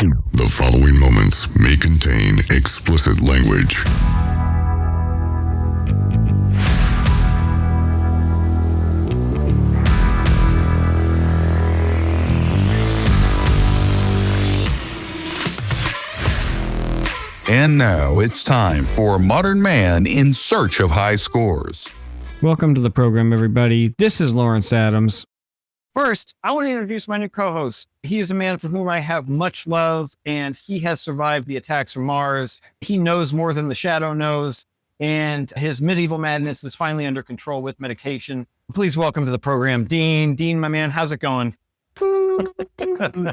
The following moments may contain explicit language. And now it's time for Modern Man in Search of High Scores. Welcome to the program, everybody. This is Lawrence Adams. First, I want to introduce my new co-host. He is a man for whom I have much love, and he has survived the attacks from Mars. He knows more than the Shadow knows, and his medieval madness is finally under control with medication. Please welcome to the program, Dean. Dean, my man, how's it going?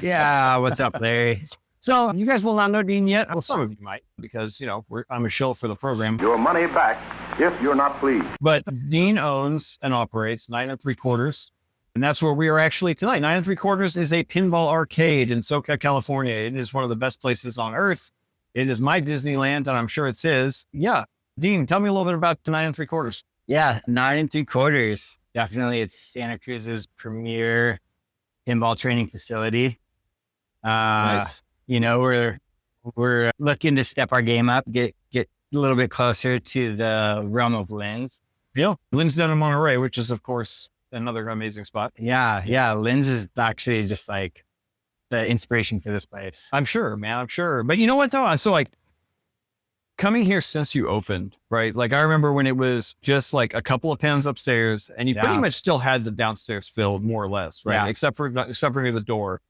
Yeah, what's up, Larry? So, you guys will not know Dean yet. Well, some of you might, because, you know, I'm a shill for the program. Your money back if you're not pleased. But Dean owns and operates 9 3/4. And that's where we are actually tonight. 9 3/4 is a pinball arcade in Soquel, California. It is one of the best places on earth. It is my Disneyland, and I'm sure it's his. Yeah. Dean, tell me a little bit about 9 3/4. Yeah, 9 3/4. Definitely, it's Santa Cruz's premier pinball training facility. Nice. You know, we're looking to step our game up, get a little bit closer to the realm of Lynn's. Yeah. Lynn's down in Monterey, which is, of course, another amazing spot. Yeah. Lynn's is actually just like the inspiration for this place. I'm sure, man. I'm sure. But you know what, though? So, like, coming here since you opened, right? Like, I remember when it was just like a couple of pens upstairs, and you pretty much still had the downstairs filled, more or less, right? Yeah. Except for near the door.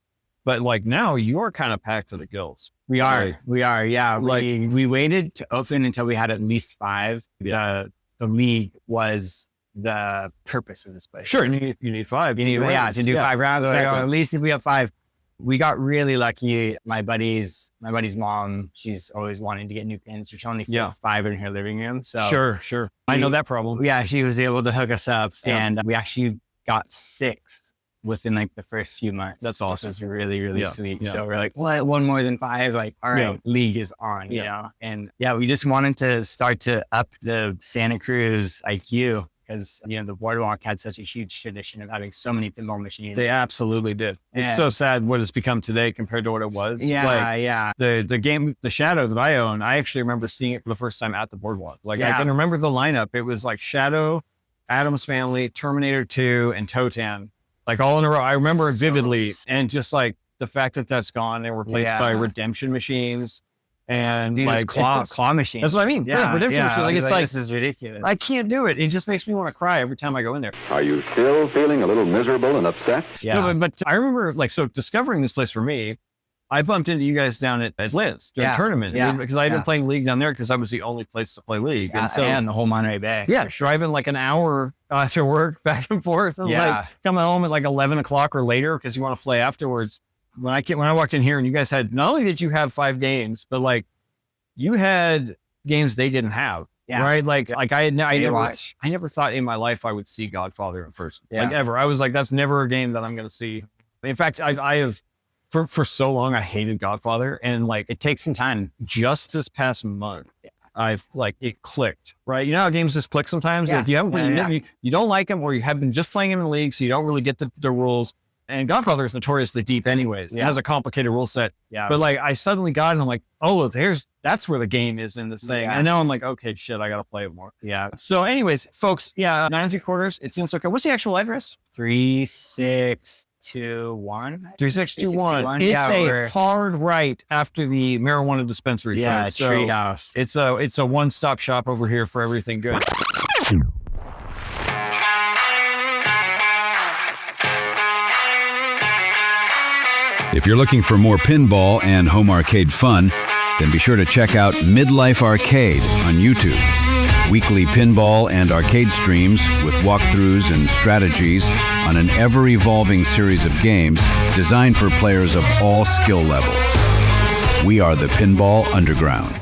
But like now, you are kind of packed to the gills. We are. Yeah. Like- we waited to open until we had at least 5. The league was the purpose of this place. Sure, you need 5. You need, to do 5 rounds. Exactly. Like, at least if we have 5. We got really lucky. My buddy's mom, she's always wanting to get new pins. She only fit 5 in her living room. So Sure. I know that problem. Yeah, she was able to hook us up, Yeah. and we actually got 6 within like the first few months. That's awesome. Which was really, really Yeah, sweet. yeah. So we're like, what? One more than 5? Like, all right, Yeah. league is on, you Yeah. know? And yeah, we just wanted to start to up the Santa Cruz IQ because, you know, the boardwalk had such a huge tradition of having so many pinball machines. They absolutely did. It's Yeah. so sad what it's become today compared to what it was. Yeah, Like, yeah. the game, the Shadow that I own, I actually remember seeing it for the first time at the boardwalk. Like I Yeah. can remember the lineup. It was like Shadow, Addams Family, Terminator 2, and Totan, like all in a row. I remember it vividly, and just like the fact that that's gone, they were replaced by redemption machines and Dude, like claw machines. That's what I mean. Yeah, redemption machines. Like it's like this is ridiculous. I can't do it. It just makes me want to cry every time I go in there. Are you still feeling a little miserable and upset? Yeah. No, but I remember, like, so discovering this place for me, I bumped into you guys down at Lynn's during Yeah. tournament Yeah. because I had been playing League down there because I was the only place to play League. Yeah, And so, and the whole Monterey Bay. yeah, driving like an hour after work back and forth, and Yeah. like coming home at like 11 o'clock or later because you want to play afterwards. When I walked in here and you guys had, not only did you have 5 games, but like you had games they didn't have. Yeah. Right. Like I watch. never thought in my life I would see Godfather in person. Yeah. Like ever. I was like, that's never a game that I'm going to see. In fact, I have for so long, I hated Godfather, and like It takes some time. just this past month, I've like, it clicked, right? You know how games just click sometimes? Yeah. Like you haven't, Yeah. you don't like them, or you have been just playing them in the league, so you don't really get the rules. And Godfather is notoriously deep anyways. It Yeah. has a complicated rule set. Yeah. But like, I suddenly got it, and I'm like, oh, that's where the game is in this thing. Yeah. And now I'm like, okay, shit, I got to play it more. yeah. So anyways, folks, 9 3/4, it's in Soquel. What's the actual address? 3621. 3621. 3621. It's Yeah, a we're- hard right after the marijuana dispensary. Yeah, folks. So Treehouse. it's a one-stop shop over here for everything good. If you're looking for more pinball and home arcade fun, then be sure to check out Midlife Arcade on YouTube. Weekly pinball and arcade streams with walkthroughs and strategies on an ever-evolving series of games designed for players of all skill levels. We are the Pinball Underground.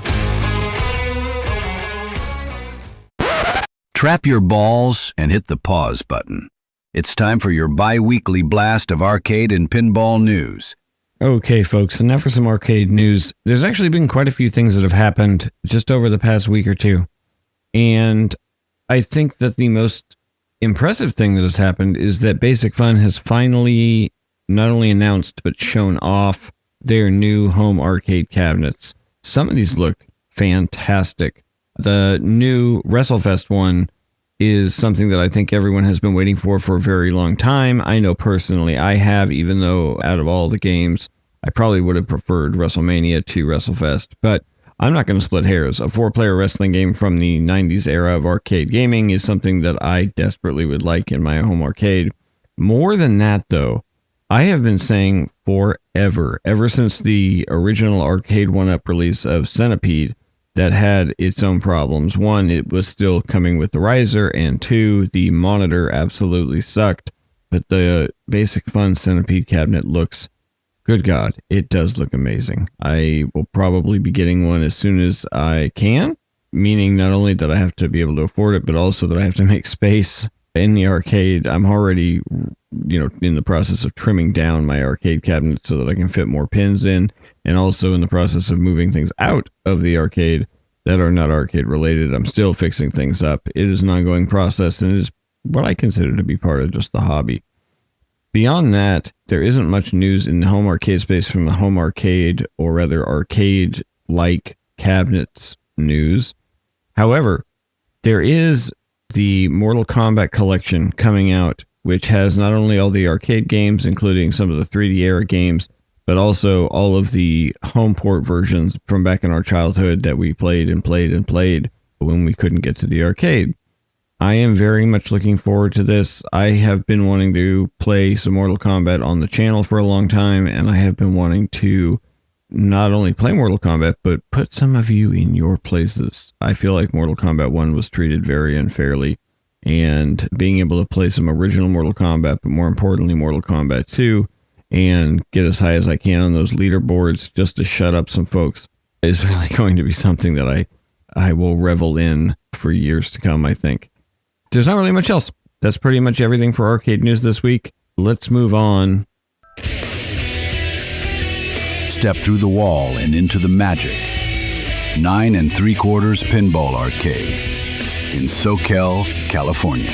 Trap your balls and hit the pause button. It's time for your bi-weekly blast of arcade and pinball news. Okay, folks, and now for some arcade news. There's actually been quite a few things that have happened just over the past week or two. And I think that the most impressive thing that has happened is that Basic Fun has finally not only announced but shown off their new home arcade cabinets. Some of these look fantastic. The new WrestleFest one is something that I think everyone has been waiting for a very long time. I know personally I have, even though out of all the games, I probably would have preferred WrestleMania to WrestleFest, but I'm not going to split hairs. A 4-player wrestling game from the 90s era of arcade gaming is something that I desperately would like in my home arcade. More than that, though, I have been saying forever, ever since the original arcade 1-up release of Centipede, that had its own problems. One, it was still coming with the riser, and two, the monitor absolutely sucked. But the basic fun Centipede cabinet looks, good God, it does look amazing. I will probably be getting one as soon as I can, meaning not only that I have to be able to afford it, but also that I have to make space in the arcade. I'm already, in the process of trimming down my arcade cabinet so that I can fit more pins in, and also in the process of moving things out of the arcade that are not arcade related. I'm still fixing things up. It is an ongoing process, and it is what I consider to be part of just the hobby. Beyond that, there isn't much news in the home arcade space from the home arcade, or rather arcade-like cabinets news. However, there is the Mortal Kombat collection coming out, which has not only all the arcade games, including some of the 3D era games, but also all of the home port versions from back in our childhood that we played when we couldn't get to the arcade. I am very much looking forward to this. I have been wanting to play some Mortal Kombat on the channel for a long time, and I have been wanting to not only play Mortal Kombat, but put some of you in your places. I feel like Mortal Kombat 1 was treated very unfairly, and being able to play some original Mortal Kombat, but more importantly Mortal Kombat 2, and get as high as I can on those leaderboards just to shut up some folks is really going to be something that I will revel in for years to come, I think. There's not really much else. That's pretty much everything for arcade news this week. Let's move on. Step through the wall and into the magic. 9 3/4 Pinball Arcade in Soquel, California.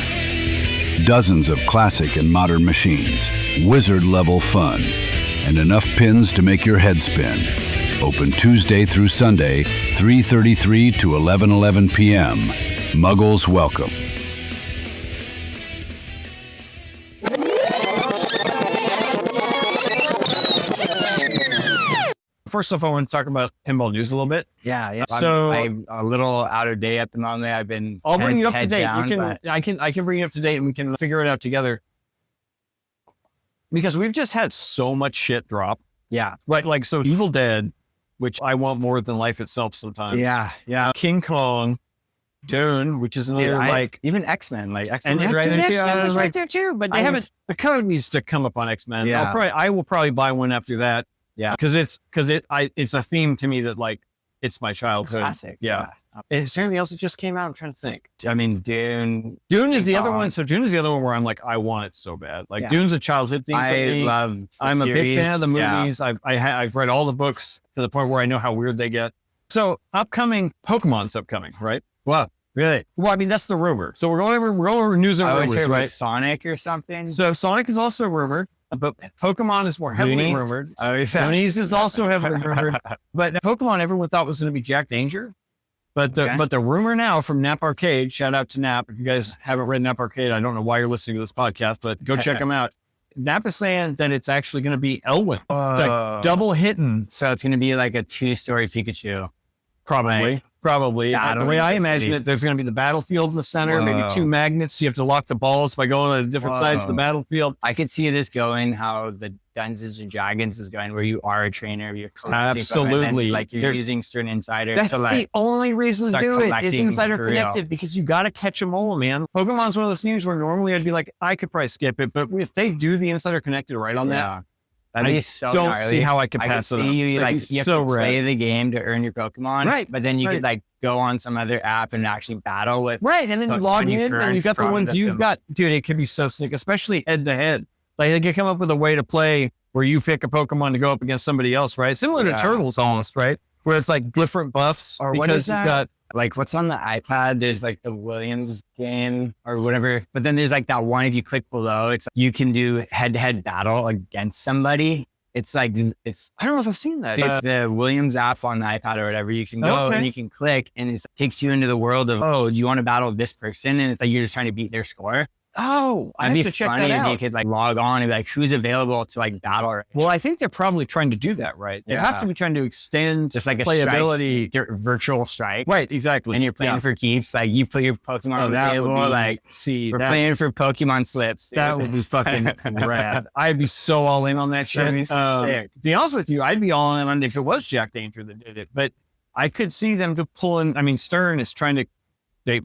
Dozens of classic and modern machines, wizard-level fun, and enough pins to make your head spin. Open Tuesday through Sunday, 3:33 to 11:11 p.m. Muggles welcome. First off, I want to talk about pinball news a little bit. Yeah. So I'm a little out of date at the moment. I've been. I'll bring you up to head date. down, I can bring you up to date, and we can figure it out together. Because we've just had so much shit drop. Yeah. Right. Like, so Evil Dead, which I want more than life itself sometimes. Yeah. King Kong, Dune, which is another even X-Men, X-Men and was right there too. X-Men I was was right like, there too, but they haven't. The code needs to come up on X-Men. Yeah. I will probably buy one after that. Yeah. Because it's a theme to me that, like, it's my childhood. classic. Yeah. Is there anything else that just came out? I'm trying to think. I mean, Dune. Dune is the King other Kong. one. So Dune is the other one where I'm like, I want it so bad. Like, Yeah. Dune's a childhood thing for me. I'm a big fan of the movies. I've read all the books to the point where I know how weird they get. So Pokemon's upcoming, right? Well, really? Well, I mean, that's the rumor. So we're going over news and I always rumors, heard right? Sonic or something. So Sonic is also rumored, but Pokemon is more heavily Goonies? rumored. Oh, yeah. Goonies is also heavily rumored. But Pokemon, everyone thought was going to be Jack Danger. But the rumor now from Nap Arcade, shout out to Nap. If you guys haven't read Nap Arcade, I don't know why you're listening to this podcast, but go check them out. Nap is saying that it's actually going to be Elwyn. Like double hitting. So it's going to be like a 2-story Pikachu. Probably. The way I imagine it, there's going to be the battlefield in the center, maybe 2 magnets. You have to lock the balls by going on different sides of the battlefield. I could see this going how the Dungeons and Dragons is going, where you are a trainer. You're Absolutely. like you're using certain insider That's to like. the only reason to start do it is collecting Insider for real. Connected, because you got to catch them all, man. Pokemon's one of those things where normally I'd be like, I could probably skip it, but if they do the Insider Connected right on that, That'd I be so don't gnarly. see how I could I pass could it up. see you like It's you have so to rad. play the game to earn your Pokemon, Right, But then you right. could like go on some other app and actually battle with. Right, and then you But log when you in and earn you've got the from ones the you've film. got. Dude, it could be so sick, especially head to head. Like they could come up with a way to play where you pick a Pokemon to go up against somebody else, right? Similar to Yeah. Turtles almost, right? Where it's like different buffs. Or because what is you've that? got Like what's on the iPad? There's like the Williams game or whatever. But then there's like that one, if you click below, it's you can do head-to-head battle against somebody. It's like, it's I don't know if I've seen that. It's the Williams app on the iPad or whatever. You can go and you can click and it takes you into the world of, oh, do you want to battle this person? And it's like, you're just trying to beat their score. Oh, I have to check that out. If you could like log on and be like, who's available to like battle. Right? Well, I think they're probably trying to do that, right? They have to be trying to extend just like a playability. Virtual strike. Right, exactly. And you're playing for keeps. Like you put your Pokemon on the table. Like, we're playing for Pokemon slips. That would be fucking rad. I'd be so all in on that shit. That'd be sick. To be honest with you, I'd be all in on it if it was Jack Danger that did it. But I could see them to pull in. I mean, Stern is trying to,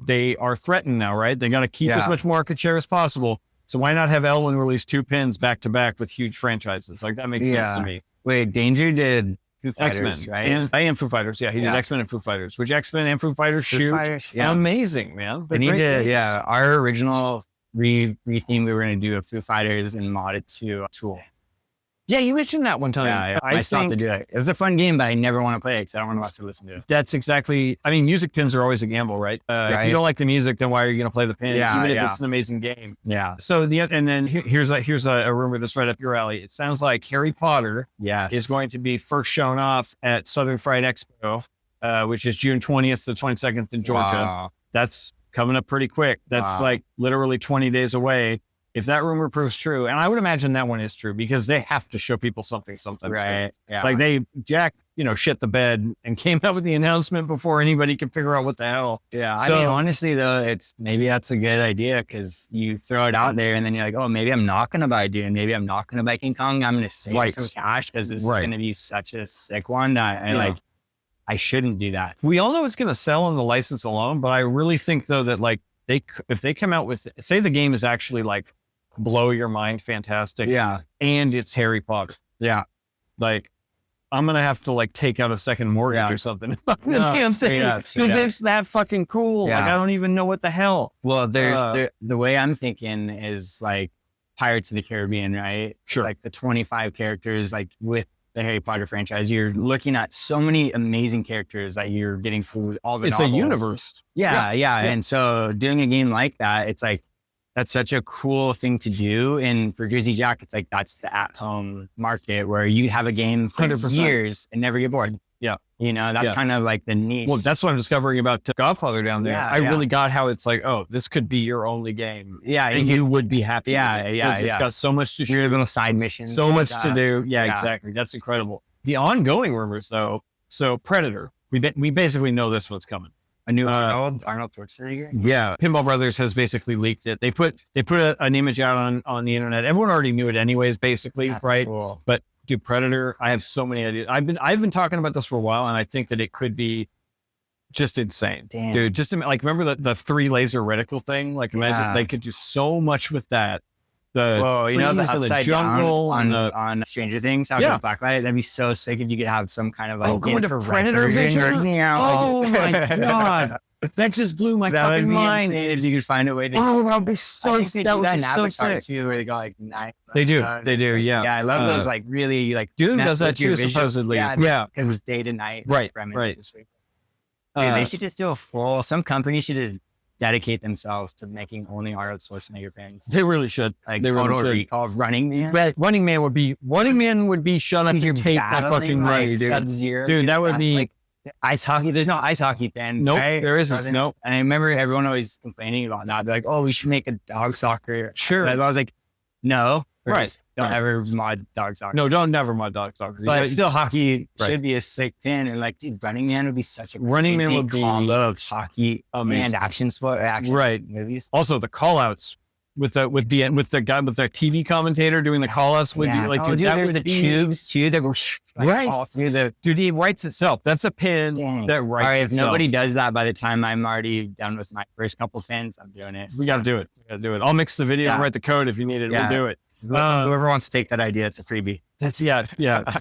they are threatened now, right? They got to keep as much market share as possible. So why not have Elwyn release 2 pins back to back with huge franchises? Like that makes sense to me. Wait, Danger did Foo Fighters, X-Men, right? And Foo Fighters. Yeah, he did X-Men and Foo Fighters, which X-Men and Foo Fighters shoot. Amazing, man. They need to, our original theme, we were going to do a Foo Fighters and mod it to Tool. Yeah, you mentioned that one time. Yeah, I stopped to do it. It's a fun game, but I never want to play it because I don't want to have to listen to it. That's exactly, I mean, music pins are always a gamble, right? If you don't like the music, then why are you going to play the pin? Even if it's an amazing game. Yeah. So and then here's a rumor that's right up your alley. It sounds like Harry Potter is going to be first shown off at Southern Fried Expo, which is June 20th to 22nd in Georgia. Wow. That's coming up pretty quick. That's like literally 20 days away. If that rumor proves true, and I would imagine that one is true because they have to show people something. Right. Yeah. Like Jack, shit the bed and came out with the announcement before anybody could figure out what the hell. Yeah. So, I mean, honestly though, maybe that's a good idea because you throw it out there and then you're like, oh, maybe I'm not going to buy Dune. Maybe I'm not going to buy King Kong. I'm going to save some cash because this is going to be such a sick one that I shouldn't do that. We all know it's going to sell on the license alone, but I really think though that like if they come out with, say the game is actually like blow your mind fantastic. Yeah. And it's Harry Potter. Yeah. Like I'm going to have to like take out a second mortgage or something. The damn thing. Because it's that fucking cool. Yeah. Like I don't even know what the hell. Well, there's the way I'm thinking is like Pirates of the Caribbean, right? Sure. Like the 25 characters, like with the Harry Potter franchise, you're looking at so many amazing characters that you're getting through all the novels. It's a universe. Yeah. And so doing a game like that, it's like, that's such a cool thing to do. And for Drizzy Jack, it's like, that's the at-home market where you have a game for 100%. Years and never get bored. Yeah. That's kind of like the niche. Well, that's what I'm discovering about Godfather down there. Yeah, I really got how it's like, oh, this could be your only game. Yeah. And you would be happy. Yeah. It's got so much to shoot. Your little side missions. So much to do. Yeah, exactly. That's incredible. The ongoing rumors though. So Predator, we basically know this one's coming. A new Arnold Schwarzenegger. Yeah, Pinball Brothers has basically leaked it. They put an image out on the internet. Everyone already knew it anyways, basically, right? Cool. But dude, Predator, I have so many ideas. I've been talking about this for a while, and I think that it could be just insane. Damn. Dude. Just like remember the 3 laser reticle thing? Like imagine they could do so much with that. The upside jungle on Stranger Things, how it goes backlight. That'd be so sick if you could have some kind of like going to Predator vision. Oh my god, that just blew my fucking mind. If you could find a way to, that'd be so sick. That would be so sick too, where they got like 9. They do, yeah. Yeah, I love those like really like. Doom does that too, supposedly. Yeah, because it's day to night. Right. This week. Dude, they should just do a full. Some company should just dedicate themselves to making only Arnold Schwarzenegger pins. They really should. Like Total Recall, Running Man. Running Man would be shut up your tape that fucking right, dude. Sub-Zero. Dude, that would be like ice hockey. There's no ice hockey pin. Nope, right? there isn't. Nope. And I remember everyone always complaining about that. They're like, oh, we should make a dog soccer. Sure. And I was like, no. Right. Don't ever mod dog soccer. No, don't never mod dog soccer. But still, hockey should be a sick pin. And like, dude, Running Man would be such a Running Man would be combo of hockey and action movies. Also, the call-outs with the guy with their TV commentator doing the call-outs would be like, there's the tubes too that go all through the. Dude, it writes itself. That's a pin that writes All right, if itself. nobody does that by the time I'm already done with my first couple pins, I'm doing it. We got to do it. I'll mix the video and write the code if you need it. We'll do it. Whoever wants to take that idea, it's a freebie. That's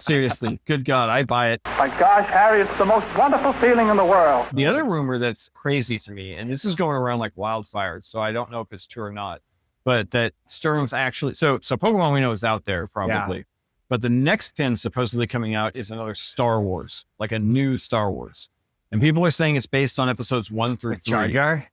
seriously. Good God, I buy it. My gosh, Harry, it's the most wonderful feeling in the world. The other rumor that's crazy to me, and this is going around like wildfire, so I don't know if it's true or not, but that Stern's actually so Pokemon we know is out there probably, but the next pin supposedly coming out is another Star Wars, like a new Star Wars, and people are saying it's based on episodes 1 through 3. Jar Jar.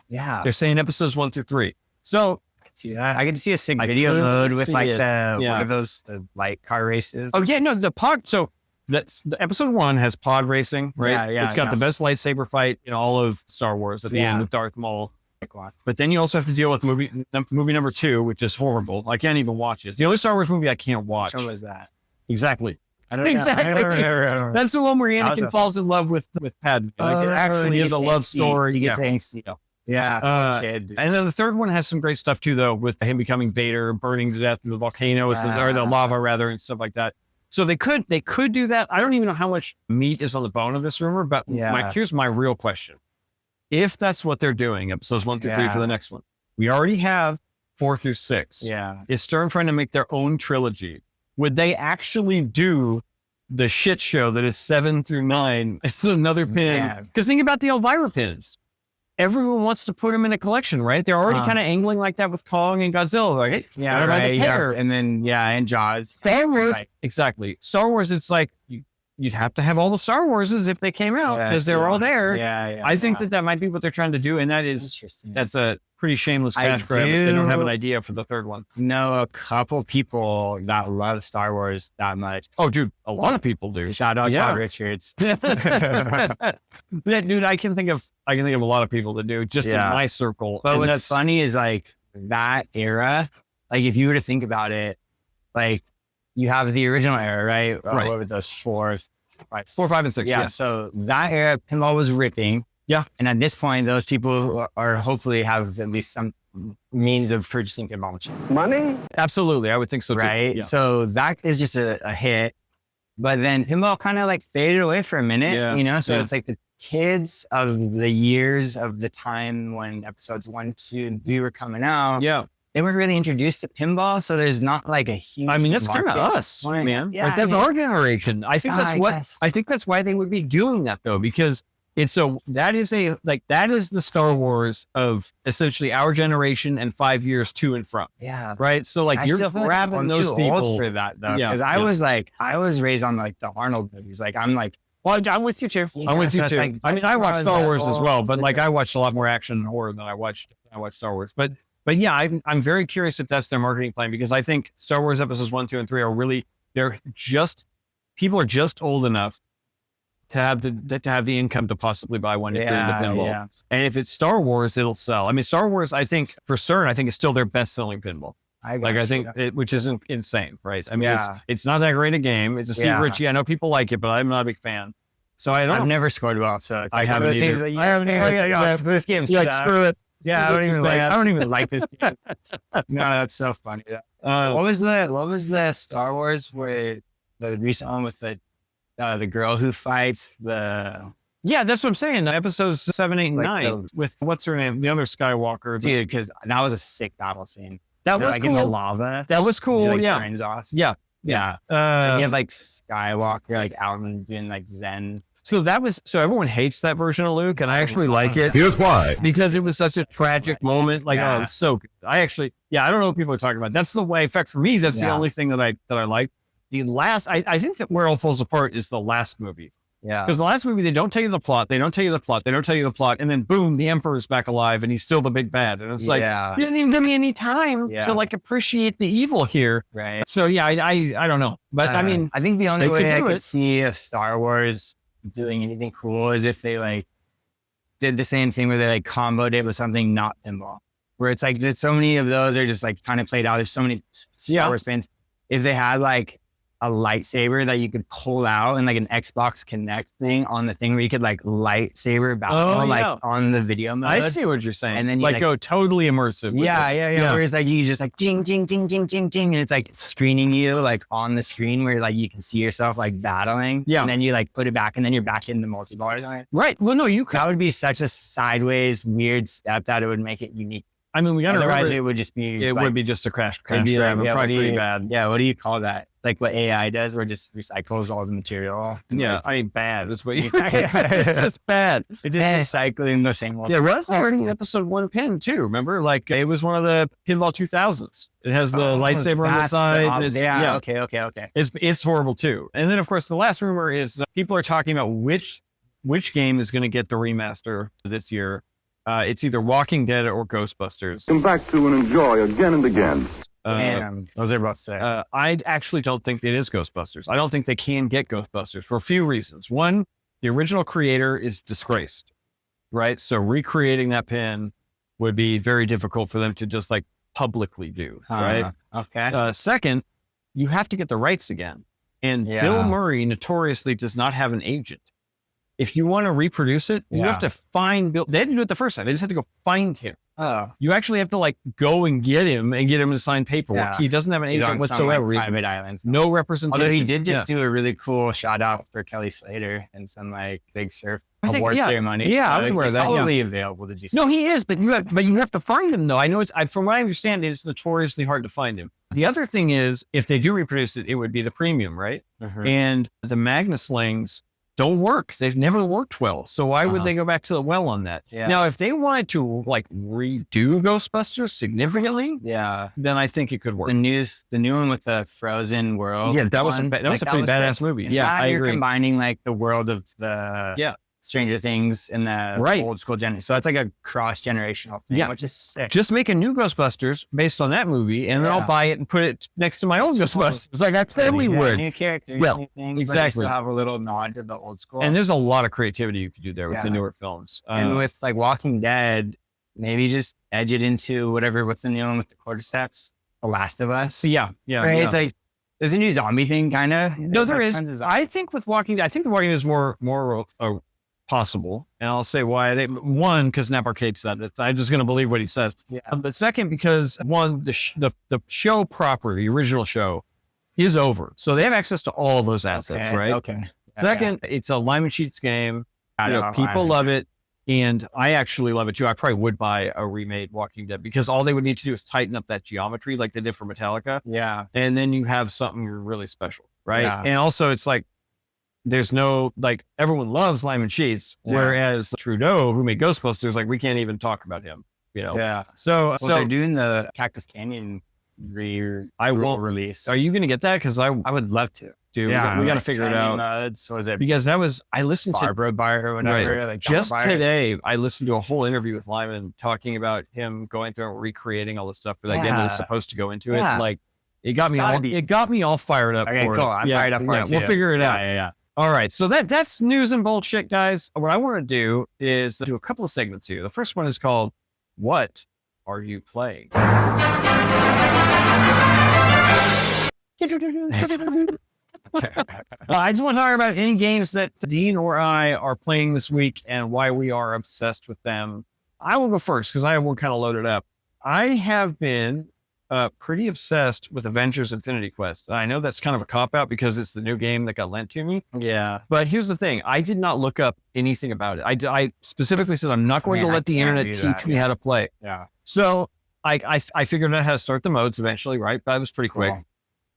Yeah, they're saying episodes 1 through 3. So see that. I get to see a sick video mode with like what are those, the light car races? Oh yeah, no, the pod. So that's the episode 1 has pod racing, right? Yeah. It's got the best lightsaber fight in all of Star Wars at the end with Darth Maul. But then you also have to deal with movie number 2, which is horrible. I can't even watch it. It's the only Star Wars movie I can't watch. Which one was that? Exactly. I don't Exactly. know. That's the one where Anakin falls in love with Padme. Like, it actually is a love story. You get to angsty. Yeah. And then the third one has some great stuff too, though, with him becoming Vader, burning to death in the volcano, or the lava rather, and stuff like that. So they could do that. I don't even know how much meat is on the bone of this rumor, but here's my real question. If that's what they're doing, episodes 1 through 3 for the next one, we already have 4 through 6. Yeah. Is Stern trying to make their own trilogy? Would they actually do the shit show that is 7 through 9? It's another pin. Because think about the Elvira pins. Everyone wants to put them in a collection, right? They're already kind of angling like that with Kong and Godzilla. Like, And then, and Jaws. Star Wars. Right. Exactly. Star Wars, it's like, you'd have to have all the Star Warses if they came out because they're all there. I think that might be what they're trying to do. And that's a pretty shameless cash grab if they don't have an idea for the third one. Know a couple people that love Star Wars that much. Oh, dude, a lot of people do. Shout out Todd Richards. Dude, I can think of a lot of people that do just in my circle. But what's funny is like that era, like if you were to think about it, like you have the original era, right? Right. What were those 4, 5, and 6? Yeah. So that era, pinball was ripping. Yeah. And at this point, those people are hopefully have at least some means of purchasing pinball machines. Money? Absolutely. I would think so too. Right. Yeah. So that is just a hit. But then pinball kind of like faded away for a minute, you know? So it's like the kids of the years of the time when episodes 1, 2, and 3 were coming out. Yeah. They weren't really introduced to pinball. So there's not like a huge that's kind of us, man. Yeah, like that's our generation. I think I think that's why they would be doing that though, because that is the Star Wars of essentially our generation and 5 years to and from. Yeah. Right. So like you're grabbing those people old for that though. Because I was raised on like the Arnold movies. Like I'm like, well, I'm with you too. I'm with you too. Like, I watch Star Wars as well, but like I watched a lot more action and horror than I watched Star Wars. But yeah, I'm very curious if that's their marketing plan, because I think Star Wars episodes 1, 2, and 3 are really, people are just old enough to have the income to possibly buy one if they're in the pinball. Yeah. And if it's Star Wars, it'll sell. I mean, Star Wars, I think for certain, I think it's still their best selling pinball. Which isn't insane, right? I mean, it's not that great a game. It's a Steve Ritchie. I know people like it, but I'm not a big fan. So I've never scored well, so I haven't either. I haven't either. This game, screw it. Yeah, I don't even like this game. No, that's so funny. What was the Star Wars where the recent one with the girl who fights the? Yeah, that's what I'm saying. Episodes 7, 8, and 9 with what's her name, the other Skywalker. Dude, because that was a sick battle scene. That was like cool. In the lava. That was cool. Like, yeah. Turns off. Yeah. You have like Skywalker, like Alan doing like Zen. So everyone hates that version of Luke, and I actually like it. Here's why. Because it was such a tragic moment. Like, oh, it's so good. I don't know what people are talking about. That's the way, in fact, for me, that's the only thing that I like. The last, I think that where it all falls apart is the last movie. Yeah. Because the last movie, they don't tell you the plot. They don't tell you the plot. And then boom, the Emperor's back alive and he's still the big bad. And it's like, you didn't even give me any time to like appreciate the evil here. Right. So yeah, I don't know. But I mean, I think the only way I could see a Star Wars doing anything cool is if they like did the same thing where they like comboed it with something not pinball. Where it's like, so many of those are just like kind of played out. There's so many Star Wars fans. If they had like a lightsaber that you could pull out and like an Xbox Connect thing on the thing where you could like lightsaber battle like on the video mode. I see what you're saying. And then you like go totally immersive. Yeah. Where it's like you just like ding, ding, ding, ding, ding, ding. And it's like screening you like on the screen where like you can see yourself like battling. Yeah. And then you like put it back and then you're back in the multi-ballers. Right. Well, no, that would be such a sideways weird step that it would make it unique. I mean, otherwise it would just be. It would be just a crash grab. Probably pretty bad. Yeah. What do you call that? Like what AI does, where it just recycles all the material. Yeah, I mean, bad. That's what you. It's bad. It just recycling the same one. Yeah, Russ already episode 1 pin too. Remember, like it was one of the pinball 2000s. It has the lightsaber on the side. Okay. It's horrible too. And then of course the last rumor is people are talking about which game is going to get the remaster this year. It's either Walking Dead or Ghostbusters. Come back to and enjoy again and again. Those are about to say. I actually don't think it is Ghostbusters. I don't think they can get Ghostbusters for a few reasons. One, the original creator is disgraced, right? So recreating that pin would be very difficult for them to just like publicly do, right? Okay. Second, you have to get the rights again. And Bill Murray notoriously does not have an agent. If you want to reproduce it, you have to find Bill. They didn't do it the first time. They just had to go find him. Oh. You actually have to like go and get him to sign paperwork. Yeah. He doesn't have an He's agent on whatsoever. some, like, He's private islands. no representation. Although he did just do a really cool shout out for Kelly Slater and some like big surf I think- award ceremony. Yeah, so I was aware of he's that, probably available to do No, stuff. he is, but you have to find him though. I know from what I understand, it's notoriously hard to find him. The other thing is, if they do reproduce it, it would be the premium, right? And the Magnaslings don't work. They've never worked well. So why would they go back to the well on that? Yeah. Now, if they wanted to like redo Ghostbusters significantly, then I think it could work. The new one with the frozen world. Yeah, that was a pretty badass sick. movie. And Yeah, I you're agree. combining like the world of the Stranger Things and the old school generation. So that's like a cross generational thing, which is sick. Just make a new Ghostbusters based on that movie, and then I'll buy it and put it next to my old Ghostbusters. It's like I totally would. New characters, Well, new things, exactly. but you still have a little nod to the old school. And there's a lot of creativity you could do there with the newer films. And with like Walking Dead, maybe just edge it into what's the new one with the cordyceps? The Last of Us. Yeah. Right? It's like, there's a new zombie thing kind of. No, there is. I think with Walking Dead, The Walking Dead is more possible. And I'll say why. One, because Snap Arcade said it. I'm just going to believe what he says. Yeah. But second, because one, the show proper, the original show, is over. So they have access to all those assets, right? Okay. Second, it's a Lyman Sheets game. I People love it. And I actually love it too. I probably would buy a remade Walking Dead because all they would need to do is tighten up that geometry like they did for Metallica. Yeah. And then you have something really special, right? Yeah. And also it's like, there's no, like, everyone loves Lyman Sheets, whereas Trudeau, who made Ghostbusters, like, we can't even talk about him, you know? Yeah. So they're doing the Cactus Canyon release. Are you going to get that? Because I would love to. Dude, Yeah, we got to figure it out. Was it Because I listened to Barbara Bar or whatever? Right. Like Just Bar. today, I listened to a whole interview with Lyman talking about him going through and recreating all the stuff for that game that was supposed to go into it. Like, it got me all fired up. Okay, for cool. it. I'm fired up for it too. We'll figure it out. Yeah. All right. So that's news and bullshit, guys. What I want to do is do a couple of segments here. The first one is called What Are You Playing? I just want to talk about any games that Dean or I are playing this week and why we are obsessed with them. I will go first because I have one kind of loaded up. I have been pretty obsessed with Avengers Infinity Quest. I know that's kind of a cop-out because it's the new game that got lent to me. Yeah. But here's the thing. I did not look up anything about it. I specifically said I'm not going to let the internet teach me how to play. Yeah. So I figured out how to start the modes eventually, right? But it was pretty quick. Cool.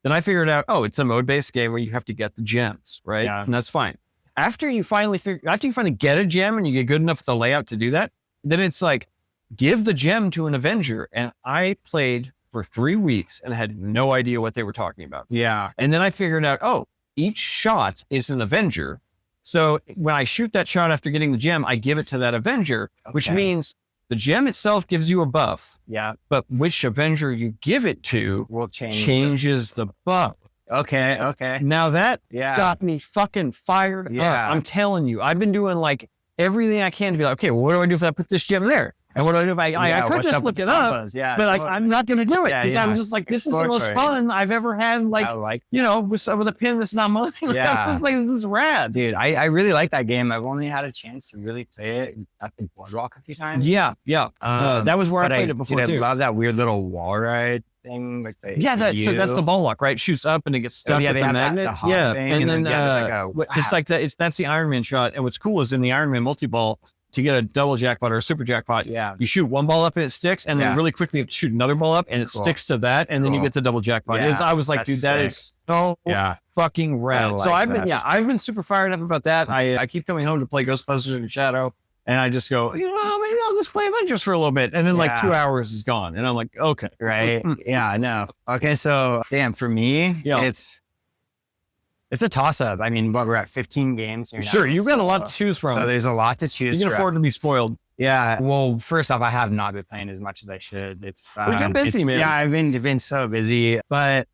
Then I figured out, it's a mode-based game where you have to get the gems, right? Yeah. And that's fine. After you finally get a gem and you get good enough with the layout to do that, then it's like, give the gem to an Avenger. And I played for 3 weeks and had no idea what they were talking about. Yeah. And then I figured out, each shot is an Avenger. So when I shoot that shot after getting the gem, I give it to that Avenger, which means the gem itself gives you a buff. Yeah. But which Avenger you give it to will changes the buff. Okay. Now that got me fucking fired up. I'm telling you, I've been doing like everything I can to be like, okay, well, what do I do if I put this gem there? And what do I do if I could just look it up, but like, I'm not going to do it because I'm just like, this is the most fun I've ever had. Like, with a pin that's not mine. Like, this is rad. Dude, I really like that game. I've only had a chance to really play it at the Boardwalk a few times. Yeah. That was where I played it before too. I love that weird little wall ride thing. Like so that's the ball lock, right? It shoots up and it gets stuck with the magnet. Thing, and then it's like that. That's the Iron Man shot. And what's cool is in the Iron Man multi-ball, to get a double jackpot or a super jackpot, you shoot one ball up and it sticks, and then really quickly you have to shoot another ball up and it sticks to that, and then you get the double jackpot. I was like, dude, that is so fucking rad. So I've been super fired up about that. I keep coming home to play Ghostbusters in Shadow, and I just go, maybe I'll just play Avengers for a little bit, and then like 2 hours is gone, and I'm like, okay, right, no, okay, so damn, for me, it's a toss-up. I mean, we're at 15 games here now. Sure, you've got a lot to choose from. So there's a lot to choose from. You can afford to be spoiled. Yeah. Well, first off, I have not been playing as much as I should. It's We got busy, man. Yeah, I've been so busy, but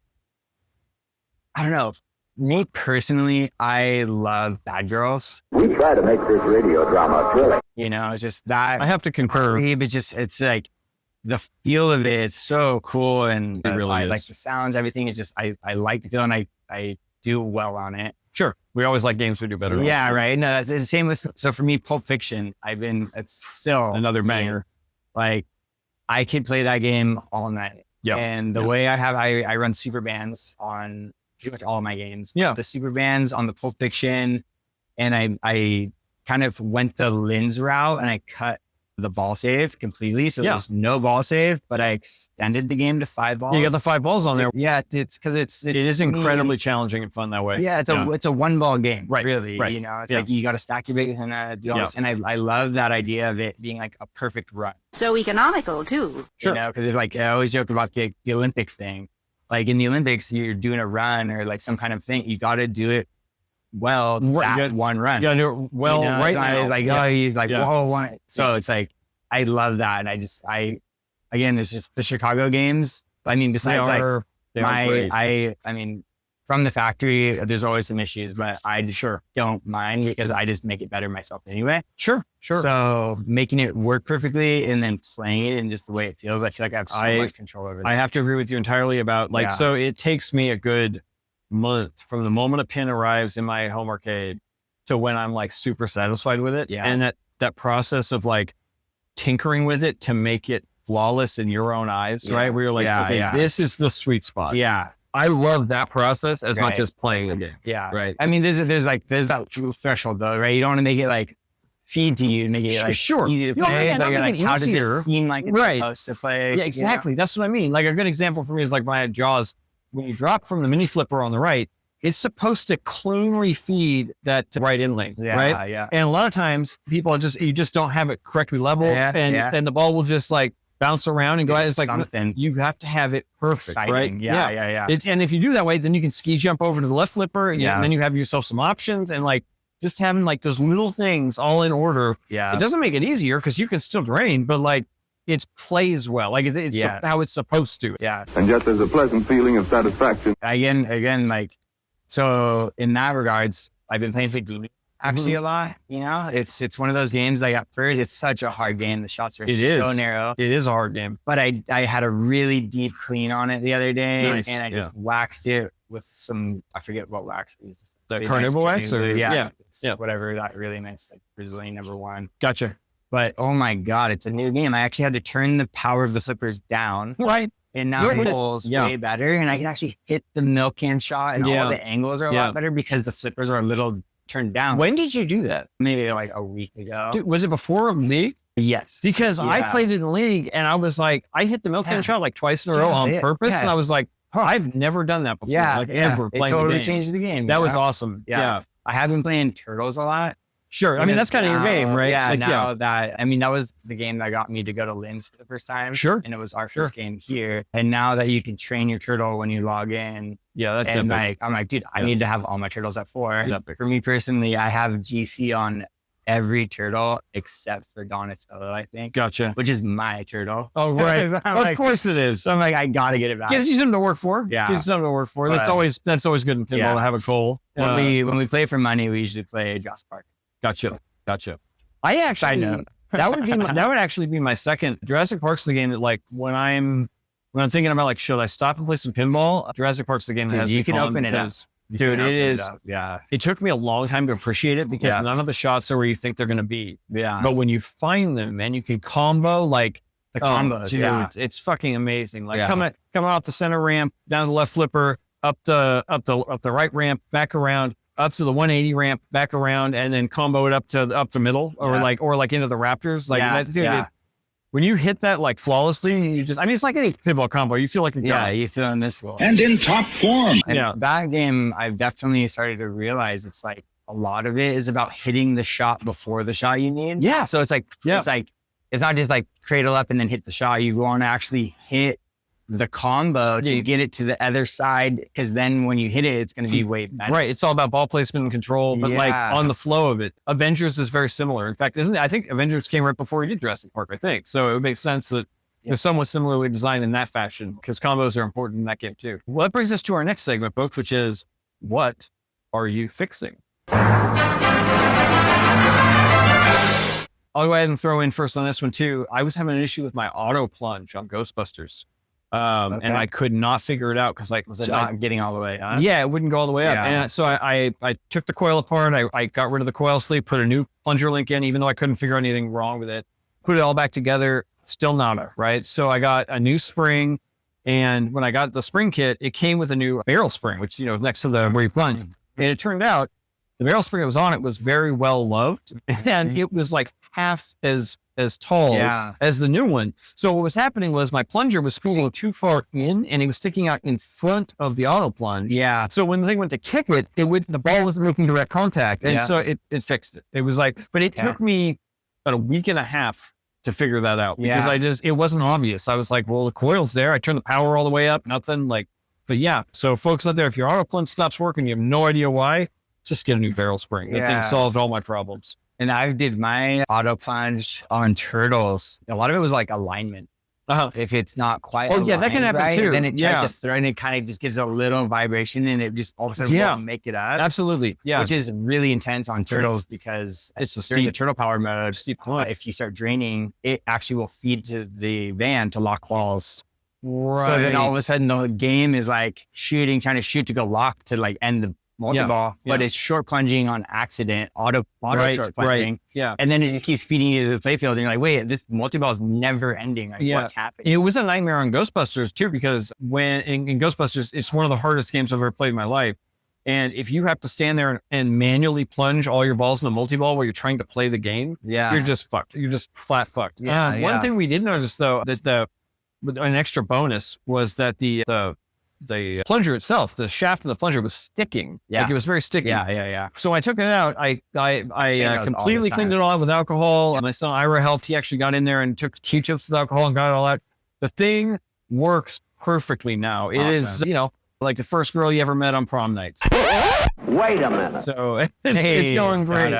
I don't know. Me personally, I love bad girls. We try to make this radio drama thrilling. You know, it's just that. I have to concur. But just it's like the feel of it. It's so cool, and It really I is. like the sounds, everything. It's just I like the feel, and I do well on it. Sure. We always like games we do better. Yeah, right. No, it's the same with. So for me, Pulp Fiction, it's still Another banger. Like I could play that game all night. Yeah. And the way I run super bands on pretty much all of my games. Yeah. The super bands on the Pulp Fiction, and I kind of went the lens route, and I cut the ball save completely. So Yeah. there's no ball save, but I extended the game to 5 balls. You got the 5 balls on there. Yeah, it's because It is incredibly challenging and fun that way. yeah, it's a 1 ball game, Right, really. right. You know, it's Yeah. like you got to stack your big and do all Yeah. this. And I love that idea of it being like a perfect run. So economical, too. Sure. You know, because like I always joke about the Olympic thing. Like in the Olympics, you're doing a run or like some kind of thing. You got to do it well Right, that one run. You gotta do it well You know, right it's not now. always like, Yeah. oh, he's like, Yeah. whoa, one. So it's like, I love that. And again, it's just the Chicago games. I mean, besides like They are great. I mean, from the factory, there's always some issues, but I just don't mind because I just make it better myself anyway. Sure. So making it work perfectly and then playing it and just the way it feels, I feel like I have so much control over I that. have to agree with you entirely about Yeah. so it takes me a good month from the moment a pin arrives in my home arcade to when I'm like super satisfied with it. Yeah. And that process of like tinkering with it to make it flawless in your own eyes, Yeah. right? Where you're like, Yeah, okay, yeah. this is the sweet spot. Yeah. I love that process as much Right. as playing the game. Yeah. Right. I mean, there's that threshold though, right? You don't want to make it like feed to you, make it like Sure. easy to You know, play. yeah, But not you're like, making it how does easier. it seem like it's Right. supposed to play? Yeah, exactly. That's what I mean. Like a good example for me is like when I had Jaws, when you drop from the mini flipper on the right, it's supposed to cleanly feed that right inlane, Yeah, right? yeah. And a lot of times people you just don't have it correctly leveled Yeah, and yeah. and the ball will just like bounce around and go out. It's like, something you have to have it perfect, exciting. right? Yeah. And if you do that way, then you can ski jump over to the left flipper and, Yeah. and then you have yourself some options and like just having like those little things all in order. Yeah. It doesn't make it easier because you can still drain, but like it plays well. Like it's Yes. how it's supposed to. Yeah. And yet there's a pleasant feeling of satisfaction. Again, like, so in that regards, I've been playing Fleet actually a lot. You know, it's one of those games I got first. It's such a hard game. The shots are It is. so narrow. It is a hard game. But I had a really deep clean on it the other day, Nice, and I yeah. just waxed it with some, I forget what wax it is. The Really carnival nice wax or- carnival- yeah, it's yeah. whatever, that really nice, like Brazilian #1. Gotcha. But oh my God, it's a new game. I actually had to turn the power of the flippers down. Right. And now Yeah, it rolls yeah. way better, and I can actually hit the milk can shot, and Yeah. all the angles are a Yeah. lot better because the flippers are a little turned down. When did you do that? Maybe like a week ago. Dude, was it before League? Yes. Because I Yeah. played it in League and I was like, I hit the milk can Yeah. shot like twice in a row Yeah, on yeah, purpose. yeah. And I was like, oh, I've never done that before. Yeah, Like yeah. ever It playing totally the game. changed the game. That you was know? awesome. Yeah. I have been playing Turtles a lot. Sure. I mean, that's kind of your game, right? Yeah. Like, Now that, I mean, that was the game that got me to go to Lynn's for the first time. Sure. And it was our Sure. first game here. And now that you can train your turtle when you log in, Yeah, that's and epic. like, I'm like, dude, I Yeah. need to have all my turtles at 4. It's epic. For me personally, I have GC on every turtle except for Donatello, I think, Gotcha. which is my turtle. Oh, right. I'm Of like- course it is. So I'm like, I gotta get it back. Gives you something to work for. Yeah. Gives you something to work for. But- That's always good in pinball Yeah. to have a goal. when we play for money, we usually play Jurassic Park. Gotcha. I actually, Side note. that would actually be my second. Jurassic Park's the game that like when I'm thinking about like, should I stop and play some pinball? Jurassic Park's the game that Dude, has you me can calm open it up. because, Dude, Yeah, it is. Yeah. It took me a long time to appreciate it because Yeah. none of the shots are where you think they're going to be. Yeah. But when you find them, man, you can combo like The oh, combos. dude, Yeah. it's fucking amazing. Like Yeah. coming out the center ramp, down the left flipper, up the right ramp, back around, up to the 180 ramp, back around, and then combo it up the middle or Yeah. like into the Raptors. Like Yeah, that, dude, yeah. when you hit that like flawlessly, it's like any pinball combo. You feel like a Yeah, god. you feel invincible. And in top form. And Yeah. that game, I've definitely started to realize it's like a lot of it is about hitting the shot before the shot you need. Yeah. So it's like, Yeah. it's not just like cradle up and then hit the shot. You want to actually hit the combo to get it to the other side. Because then when you hit it, it's going to be way better. Right. It's all about ball placement and control, but like on the flow of it. Avengers is very similar. In fact, isn't it? I think Avengers came right before we did Jurassic Park, I think. So it would make sense that they're somewhat similarly designed in that fashion because combos are important in that game too. Well, that brings us to our next segment, folks, which is what are you fixing? I'll go ahead and throw in first on this one too. I was having an issue with my auto plunge on Ghostbusters. And I could not figure it out because like, was it not getting all the way up? Yeah, it wouldn't go all the way up. And so I took the coil apart. I got rid of the coil sleeve, put a new plunger link in, even though I couldn't figure out anything wrong with it. Put it all back together. Still nada, right? So I got a new spring, and when I got the spring kit, it came with a new barrel spring, which, next to the where you plunge. And it turned out the barrel spring that was on it was very well loved, and it was like half as tall as the new one. So what was happening was my plunger was spooling too far in, and it was sticking out in front of the auto plunge. Yeah. So when the thing went to kick it, the ball wasn't making direct contact, and so it fixed it. It was like, but it took me about a week and a half to figure that out because it wasn't obvious. I was like, well, the coil's there. I turned the power all the way up, nothing but yeah. So folks out there, if your auto plunge stops working, you have no idea why, just get a new barrel spring. That thing solved all my problems. And I did my auto plunge on turtles. A lot of it was like alignment. If it's not quite aligned, that can happen too. Then it tries to throw, and it kind of just gives a little vibration, and it just all of a sudden won't make it up. Absolutely, which is really intense on turtles because it's during the turtle power mode. If you start draining, it actually will feed to the van to lock walls. Right. So then all of a sudden the game is like trying to shoot to go lock to like end the multi-ball, but it's short plunging on accident, auto short plunging. Yeah. And then it just keeps feeding you to the playfield. And you're like, wait, this multi-ball is never ending. Like, what's happening? It was a nightmare on Ghostbusters too, because when in Ghostbusters, it's one of the hardest games I've ever played in my life. And if you have to stand there and manually plunge all your balls in the multi-ball while you're trying to play the game, you're just fucked. You're just flat fucked. One thing we did notice though, that an extra bonus was that the plunger itself, the shaft of the plunger was sticking. Like it was very sticky. So when I took it out, I completely cleaned it all out with alcohol. My son Ira helped. He actually got in there and took Q-tips with alcohol and got it all out. The thing works perfectly now. It is, like the first girl you ever met on prom nights. Wait a minute. So it's going great.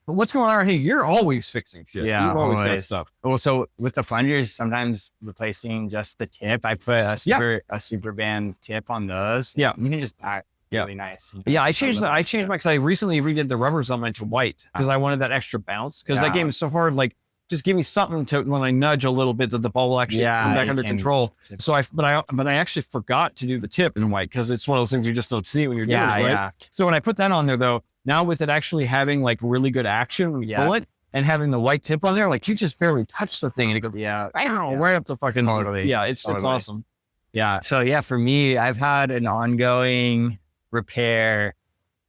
What's going on? Hey, you're always fixing shit. Yeah, You've always got stuff. Well, so with the plungers, sometimes replacing just the tip, I put a super band tip on those. Yeah, you can just pack really nice. I changed my because I recently redid the rubbers on mine to white because I wanted that extra bounce because that game is so hard. Like, just give me something to when I nudge a little bit that the ball will actually come back under control. So but I actually forgot to do the tip in white because it's one of those things you just don't see when you're doing it. Right? Yeah. So when I put that on there though, now with it actually having like really good action when you pull it and having the white tip on there, like you just barely touch the thing and it goes right up the fucking totally. Yeah, it's awesome. Yeah. So for me, I've had an ongoing repair,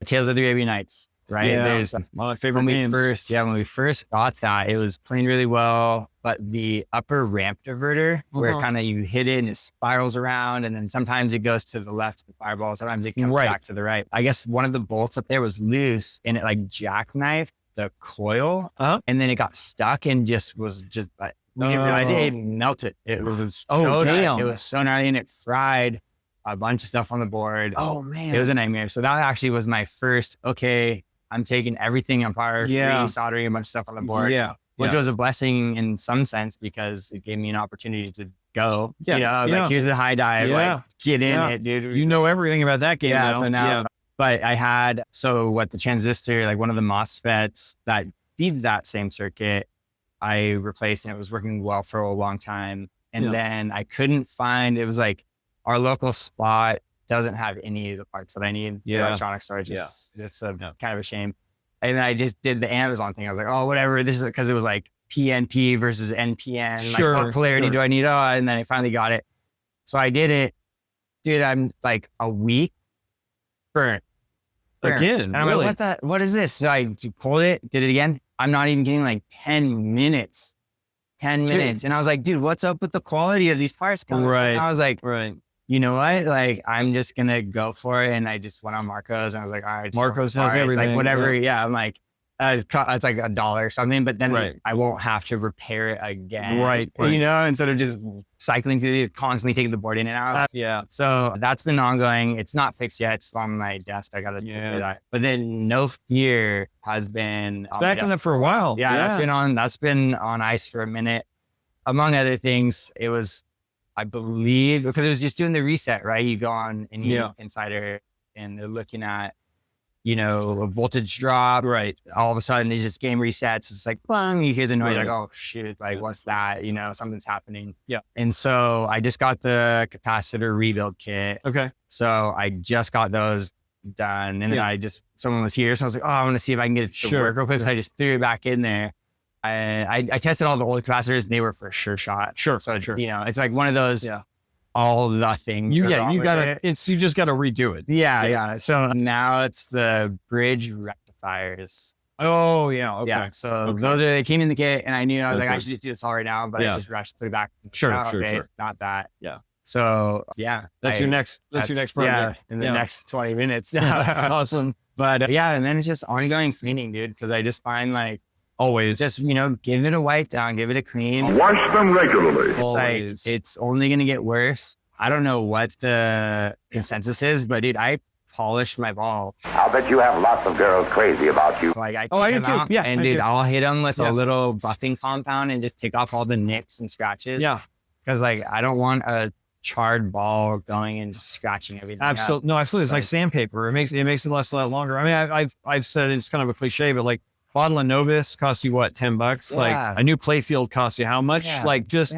Tales of the Arabian Nights. Right. Yeah. There's one of my favorite games. When we first got that, it was playing really well, but the upper ramp diverter where kind of you hit it and it spirals around, and then sometimes it goes to the left, the fireball, sometimes it comes back to the right. I guess one of the bolts up there was loose and it like jackknifed the coil, and then it got stuck and was like, we didn't realize it melted. It was damn. It was so gnarly and it fried a bunch of stuff on the board. Oh man. It was a nightmare. So that actually was my first, I'm taking everything apart, soldering a bunch of stuff on the board, which was a blessing in some sense because it gave me an opportunity to go. Like, here's the high dive, like get in it, dude. You know everything about that game now. So now, but I had, the transistor, like one of the MOSFETs that feeds that same circuit, I replaced and it was working well for a long time. And then I couldn't find, it was like our local spot doesn't have any of the parts that I need. The electronic storage it's kind of a shame. And then I just did the Amazon thing. I was like, oh, whatever. This is because it was like PNP versus NPN. Sure. Like, what polarity do I need? And then I finally got it. So I did it. Dude, I'm like a week burnt. Again, and I'm like, what is this? So I pulled it, did it again. I'm not even getting like 10 minutes. 10 minutes. And I was like, dude, what's up with the quality of these parts coming? Right. And I was like, you know what? Like, I'm just going to go for it. And I just went on Marco's and I was like, all right. Marco's has everything. It's like, whatever. Yeah. I'm like, It's like $1 or something, but then Right. I won't have to repair it again. Right. You know, instead of just cycling through these, constantly taking the board in and out. Yeah. So that's been ongoing. It's not fixed yet. It's on my desk. I got to do that. But then No Fear has been Stacking up for a while. Yeah, that's been on ice for a minute. Among other things, it was, I believe, because it was just doing the reset, right? You go on and Insider and they're looking at, you know, a voltage drop. Right. All of a sudden, it just game resets. It's like, bang, you hear the noise, like, oh, shoot, like, what's that? You know, something's happening. Yeah. And so I just got the capacitor rebuild kit. Okay. So I just got those done. And then someone was here. So I was like, oh, I want to see if I can get it to work real quick. So I just threw it back in there. I tested all the old capacitors. And they were for sure shot. Sure. So, you know, it's like one of those, all the things. You just got to redo it. Yeah. So now it's the bridge rectifiers. Oh, yeah. Okay. Yeah. So they came in the kit and I knew I was like, I should just do this all right now, but I just rushed to put it back. Sure. Not that. Yeah. So that's your next project. Yeah. In the next 20 minutes. Awesome. But and then it's just ongoing cleaning, dude. Cause I just find like, always just, you know, give it a wipe down, give it a clean. Wash them regularly. It's like, it's only going to get worse. I don't know what the consensus is, but dude, I polish my ball. I'll bet you have lots of girls crazy about you. Like I do too. Yeah. And dude, I'll hit them with a little buffing compound and just take off all the nicks and scratches. Yeah. Cause like, I don't want a charred ball going and just scratching everything. Absolutely. No, absolutely. It's like sandpaper. It makes it last a lot longer. I mean, I've said it's kind of a cliche, but like, bottle of Novus costs you what, $10? Yeah. Like a new playfield costs you how much? Yeah. Like just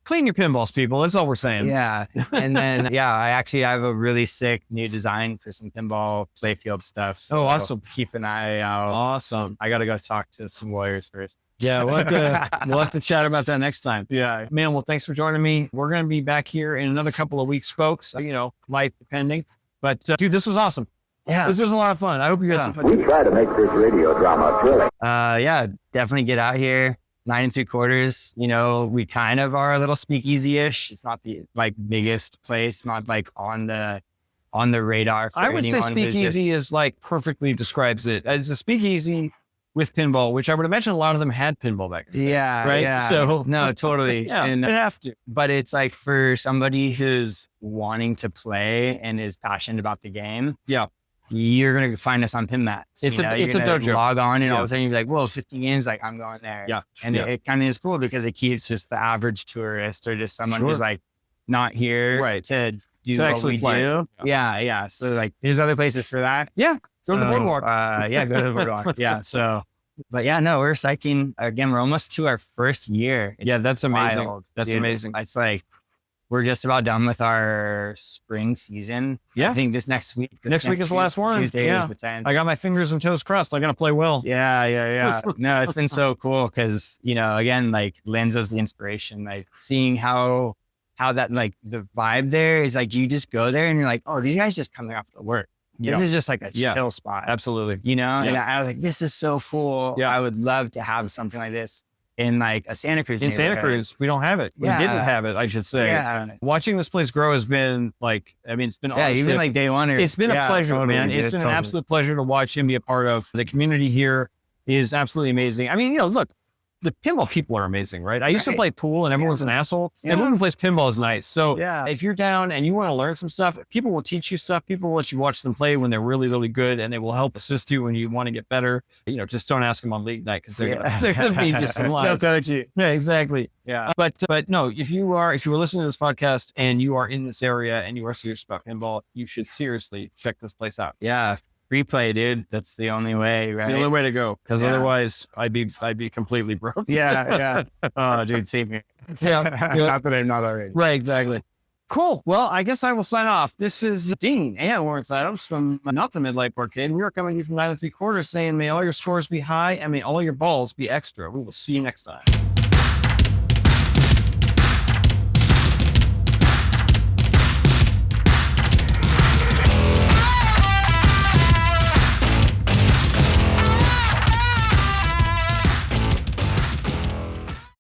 clean your pinballs, people. That's all we're saying. Yeah. And then, I actually have a really sick new design for some pinball playfield stuff. So awesome. Keep an eye out. Awesome. I got to go talk to some lawyers first. Yeah. We'll have to chat about that next time. Yeah. Man, well, thanks for joining me. We're going to be back here in another couple of weeks, folks, you know, life depending. But dude, this was awesome. Yeah. This was a lot of fun. I hope you had some fun. We try to make this radio drama thrilling. Definitely get out here. 9 3/4. You know, we kind of are a little speakeasy-ish. It's not the like biggest place, not like on the radar. I would say speakeasy is like perfectly describes it. It's a speakeasy with pinball, which I would imagine a lot of them had pinball back then. Yeah. Right. Yeah. So no, totally. Yeah. And they have to. But it's like for somebody who's wanting to play and is passionate about the game. Yeah. You're going to find us on PinMats. It's a dojo. Log on and all of a sudden you're like, whoa, 50 games. Like I'm going there. Yeah. And it kind of is cool because it keeps just the average tourist or just someone who's like not here to do to what we play. do. Yeah. So like there's other places for that. Yeah. Go to the boardwalk. Go to the boardwalk. Yeah. So, but no, we're psyching again. We're almost to our first year. Yeah. That's amazing. Wild, that's dude. amazing. It's like, we're just about done with our spring season. Yeah. I think this next week. Next week is the last one. Tuesday is the 10th. I got my fingers and toes crossed. I'm going to play well. Yeah. No, it's been so cool because, you know, again, like Lenzo's the inspiration, like seeing how that, like the vibe there is like, you just go there and you're like, oh, these guys just come there after work. This is just like a chill spot. Absolutely. You know? And I was like, this is so full. Yeah. I would love to have something like this in like a Santa Cruz. In Santa Cruz, we don't have it. We didn't have it, I should say. Yeah. Watching this place grow has been like, I mean, it's been even like day one. It's been a pleasure, totally, man. It's been an absolute pleasure to watch him be a part of. The community here is absolutely amazing. I mean, you know, look, the pinball people are amazing, right? I used to play pool and everyone's an asshole. Yeah. Everyone who plays pinball is nice. So if you're down and you want to learn some stuff, people will teach you stuff. People will let you watch them play when they're really, really good, and they will help assist you when you want to get better. You know, just don't ask them on late night because they're going to feed you some lies. They'll coach you. Yeah, exactly. Yeah. But no, if you were listening to this podcast and you are in this area and you are serious about pinball, you should seriously check this place out. Yeah. Free play, dude. That's the only way, right? The only way to go. Because otherwise I'd be completely broke. Yeah. Oh, dude, save me. Yeah. Not that I'm not already. Right, exactly. Cool. Well, I guess I will sign off. This is Dean and Lawrence Adams from Not the Midlife Arcade. We are coming to you from 9 3/4 saying, may all your scores be high and may all your balls be extra. We will see you next time.